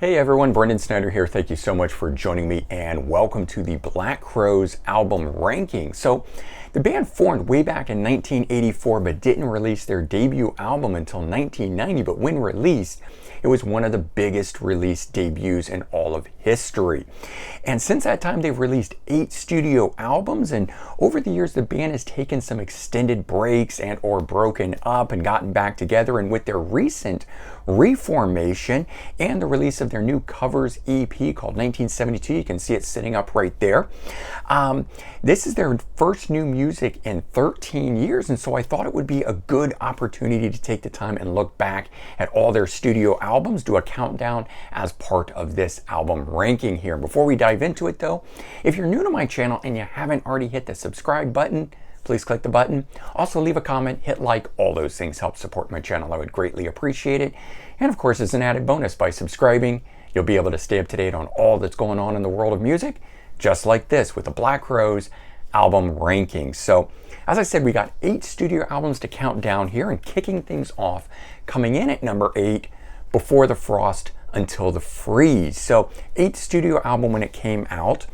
Hey everyone, Brendan Snyder here. Thank you so much for joining me and welcome to the Black Crowes album ranking. So the band formed way back in 1984 but didn't release their debut album until 1990, but when released, it was one of the biggest release debuts in all of history. And since that time, they've released 8 studio albums, and over the years, the band has taken some extended breaks and or broken up and gotten back together. And with their recent reformation and the release of their new covers EP called 1972, you can see it sitting up right there. This is their first new music in 13 years, and so I thought it would be a good opportunity to take the time and look back at all their studio albums, do a countdown as part of this album ranking here. Before we dive into it though, if you're new to my channel and you haven't already hit the subscribe button, please click the button. Also leave a comment, hit like, all those things help support my channel. I would greatly appreciate it. And of course, as an added bonus, by subscribing, you'll be able to stay up to date on all that's going on in the world of music, just like this with the Black Crowes album rankings. So as I said, we got 8 studio albums to count down here, and kicking things off, coming in at number 8, Before the Frost Until the Freeze. So 8th studio album when it came out.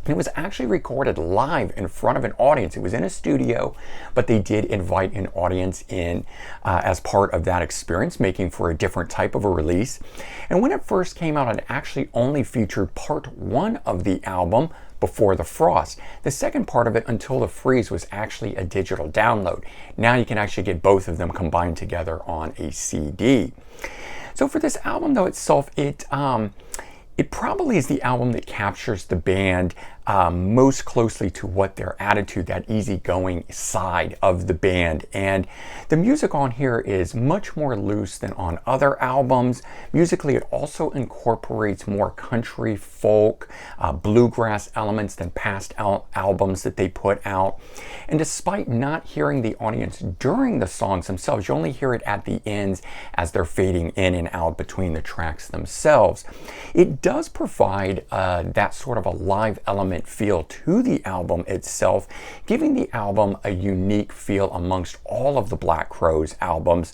It was actually recorded live in front of an audience. It was in a studio, but they did invite an audience in as part of that experience, making for a different type of a release. And when it first came out, it actually only featured part 1 of the album, Before the Frost. The second part of it, Until the Freeze, was actually a digital download. Now you can actually get both of them combined together on a CD. So for this album though itself, it probably is the album that captures the band most closely to what their attitude, that easygoing side of the band. And the music on here is much more loose than on other albums. Musically, it also incorporates more country, folk, bluegrass elements than past albums that they put out. And despite not hearing the audience during the songs themselves, you only hear it at the ends as they're fading in and out between the tracks themselves. It does provide that sort of a live element feel to the album itself, giving the album a unique feel amongst all of the Black Crowes albums.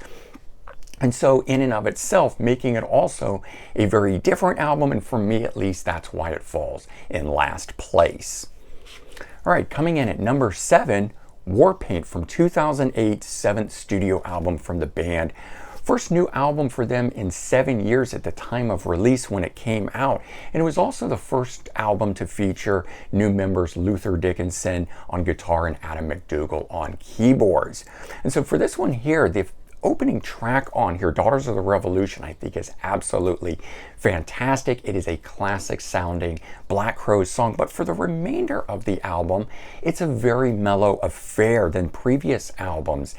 And so in and of itself, making it also a very different album, and for me at least, that's why it falls in last place. All right, coming in at number 7, Warpaint from 2008, 7th studio album from the band. First new album for them in 7 years at the time of release when it came out. And it was also the first album to feature new members Luther Dickinson on guitar and Adam McDougall on keyboards. And so for this one here, the opening track on here, Daughters of the Revolution, I think is absolutely fantastic. It is a classic sounding Black Crowes song, but for the remainder of the album, it's a very mellow affair than previous albums.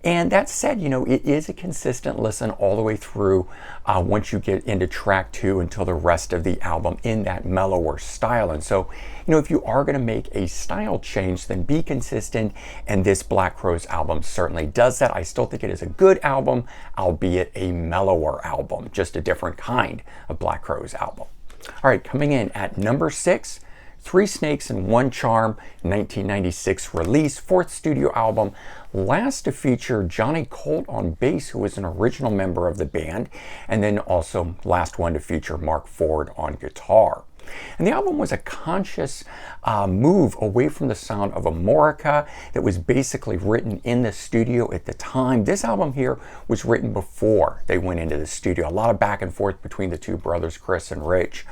And that said, you know, it is a consistent listen all the way through once you get into track 2 until the rest of the album in that mellower style. And so, you know, if you are going to make a style change, then be consistent, and this Black Crowes album certainly does that. I still think it is a good album, albeit a mellower album, just a different kind of Black Crowes album. All right, coming in at number 6, Three Snakes and One Charm, 1996 release, 4th studio album, last to feature Johnny Colt on bass, who was an original member of the band, and then also last one to feature Mark Ford on guitar. And the album was a conscious move away from the sound of Amorica that was basically written in the studio at the time. This album here was written before they went into the studio. A lot of back and forth between the two brothers, Chris and Rich,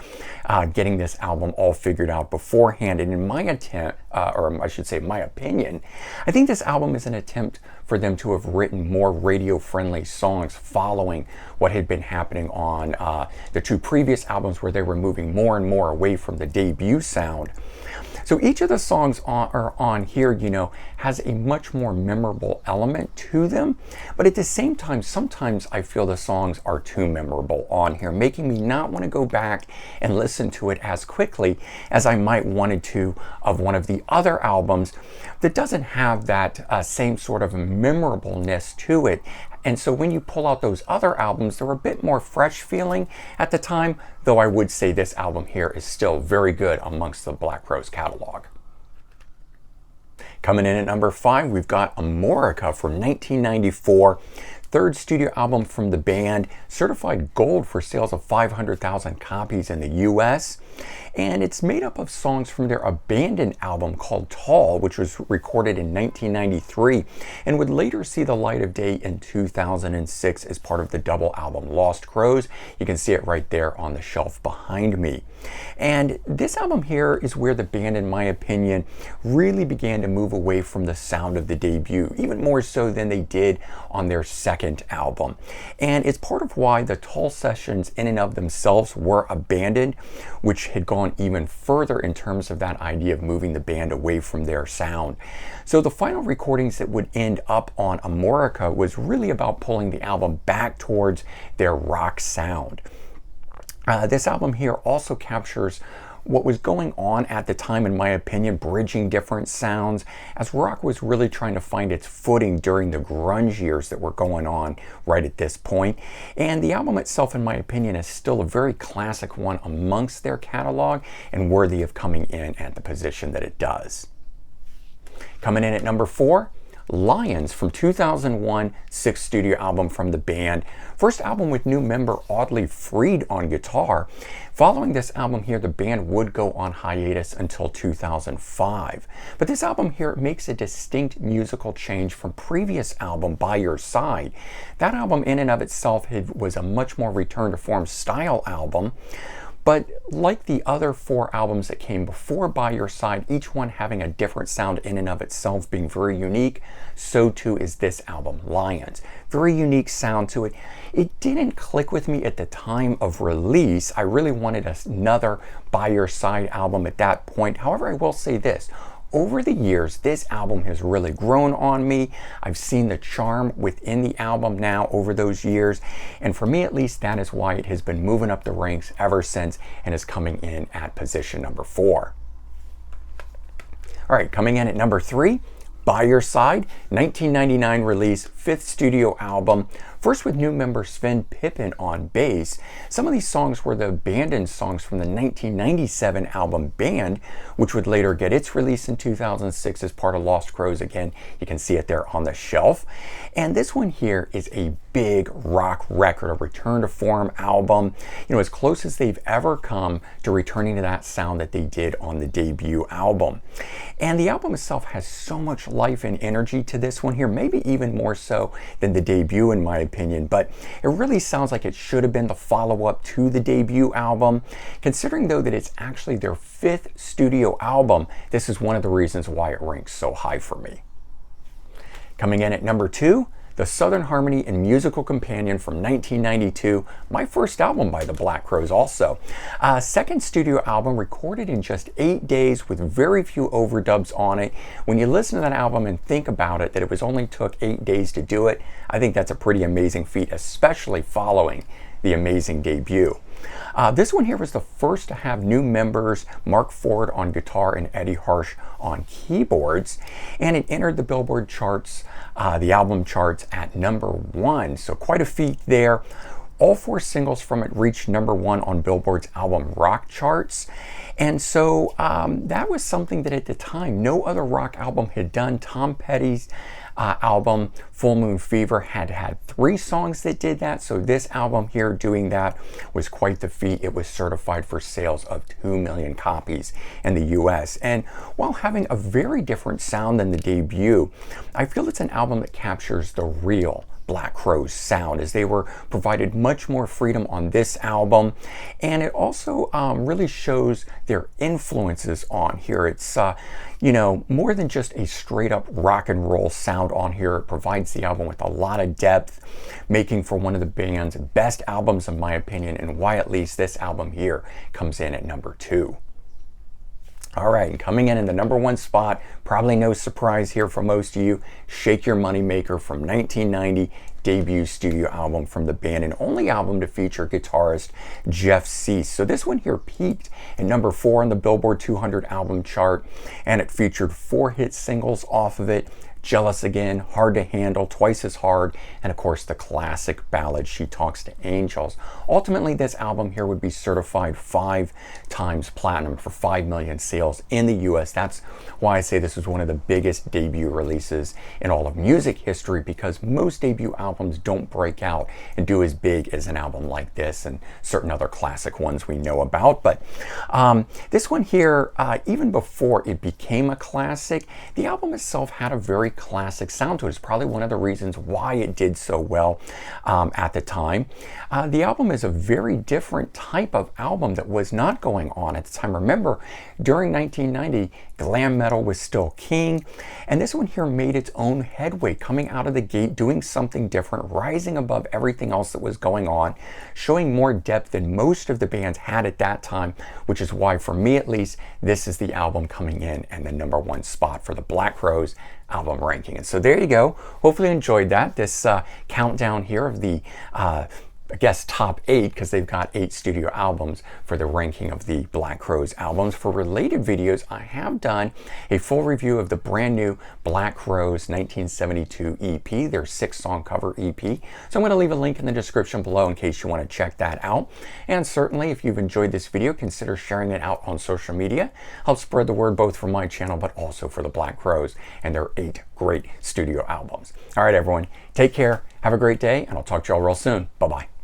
getting this album all figured out beforehand. And in my attempt, or I should say my opinion, I think this album is an attempt for them to have written more radio-friendly songs following what had been happening on the 2 previous albums, where they were moving more and more away from the debut sound. So each of the songs on here, you know, has a much more memorable element to them. But at the same time, sometimes I feel the songs are too memorable on here, making me not want to go back and listen to it as quickly as I might wanted to of one of the other albums that doesn't have that same sort of memorableness to it. And so when you pull out those other albums, they're a bit more fresh feeling at the time, though I would say this album here is still very good amongst the Black Crowes catalog. Coming in at number 5, we've got Amorica from 1994, third studio album from the band, certified gold for sales of 500,000 copies in the US. And it's made up of songs from their abandoned album called Tall, which was recorded in 1993 and would later see the light of day in 2006 as part of the double album Lost Crows. You can see it right there on the shelf behind me. And this album here is where the band, in my opinion, really began to move away from the sound of the debut, even more so than they did on their second album. And it's part of why the Tall sessions in and of themselves were abandoned, which had gone even further in terms of that idea of moving the band away from their sound. So the final recordings that would end up on Amorica was really about pulling the album back towards their rock sound. This album here also captures what was going on at the time, in my opinion, bridging different sounds, as rock was really trying to find its footing during the grunge years that were going on right at this point. And the album itself, in my opinion, is still a very classic one amongst their catalog and worthy of coming in at the position that it does. Coming in at number 4, Lions from 2001, sixth studio album from the band. First album with new member Audley Freed on guitar. Following this album here, the band would go on hiatus until 2005. But this album here makes a distinct musical change from previous album By Your Side. That album in and of itself was a much more return to form style album. But like the other 4 albums that came before By Your Side, each one having a different sound in and of itself, being very unique, so too is this album, Lions. Very unique sound to it. It didn't click with me at the time of release. I really wanted another By Your Side album at that point. However, I will say this. Over the years, this album has really grown on me. I've seen the charm within the album now over those years. And for me, at least, that is why it has been moving up the ranks ever since and is coming in at position number 4. All right, coming in at number 3, By Your Side, 1999 release, 5th studio album. First with new member Sven Pippen on bass. Some of these songs were the abandoned songs from the 1997 album Band, which would later get its release in 2006 as part of Lost Crows. Again, you can see it there on the shelf. And this one here is a big rock record, a return to form album, as close as they've ever come to returning to that sound that they did on the debut album. And the album itself has so much life and energy to this one here, maybe even more so than the debut in my opinion, but it really sounds like it should have been the follow-up to the debut album. Considering though that it's actually their 5th studio album, this is one of the reasons why it ranks so high for me. Coming in at number 2, the Southern Harmony and Musical Companion from 1992, my first album by the Black Crowes also. Second studio album recorded in just 8 days with very few overdubs on it. When you listen to that album and think about it, that it was only took 8 days to do it, I think that's a pretty amazing feat, especially following the amazing debut. This one here was the first to have new members, Mark Ford on guitar and Eddie Harsh on keyboards, and it entered the Billboard charts, the album charts, at number 1, so quite a feat there. All 4 singles from it reached number 1 on Billboard's album rock charts. And so that was something that at the time no other rock album had done. Tom Petty's album Full Moon Fever had 3 songs that did that. So this album here doing that was quite the feat. It was certified for sales of 2 million copies in the US. And while having a very different sound than the debut, I feel it's an album that captures the real Black Crowes sound, as they were provided much more freedom on this album. And it also really shows their influences on here. It's more than just a straight up rock and roll sound on here. It provides the album with a lot of depth, making for one of the band's best albums in my opinion, and why at least this album here comes in at number 2. All right, coming in the number 1 spot, probably no surprise here for most of you, Shake Your Money Maker from 1990, debut studio album from the band, and only album to feature guitarist Jeff Cease. So this one here peaked at number 4 on the Billboard 200 album chart, and it featured 4 hit singles off of it, Jealous Again, Hard to Handle, Twice as Hard, and of course the classic ballad She Talks to Angels. Ultimately, this album here would be certified 5 times platinum for 5 million sales in the US. That's why I say this was one of the biggest debut releases in all of music history, because most debut albums don't break out and do as big as an album like this and certain other classic ones we know about. But this one here, even before it became a classic, the album itself had a very classic sound to it. It's probably one of the reasons why it did so well at the time. The album is a very different type of album that was not going on at the time. Remember, during 1990, glam metal was still king, and this one here made its own headway, coming out of the gate, doing something different, rising above everything else that was going on, showing more depth than most of the bands had at that time, which is why, for me at least, this is the album coming in and the #1 spot for the Black Crowes album ranking. And so there you go. Hopefully you enjoyed that. This countdown here of the I guess top 8, because they've got 8 studio albums for the ranking of the Black Crowes albums. For related videos, I have done a full review of the brand new Black Crowes 1972 EP, their 6-song cover EP. So I'm going to leave a link in the description below in case you want to check that out. And certainly, if you've enjoyed this video, consider sharing it out on social media. Help spread the word both for my channel, but also for the Black Crowes and their 8 great studio albums. All right, everyone, take care, have a great day, and I'll talk to you all real soon. Bye-bye.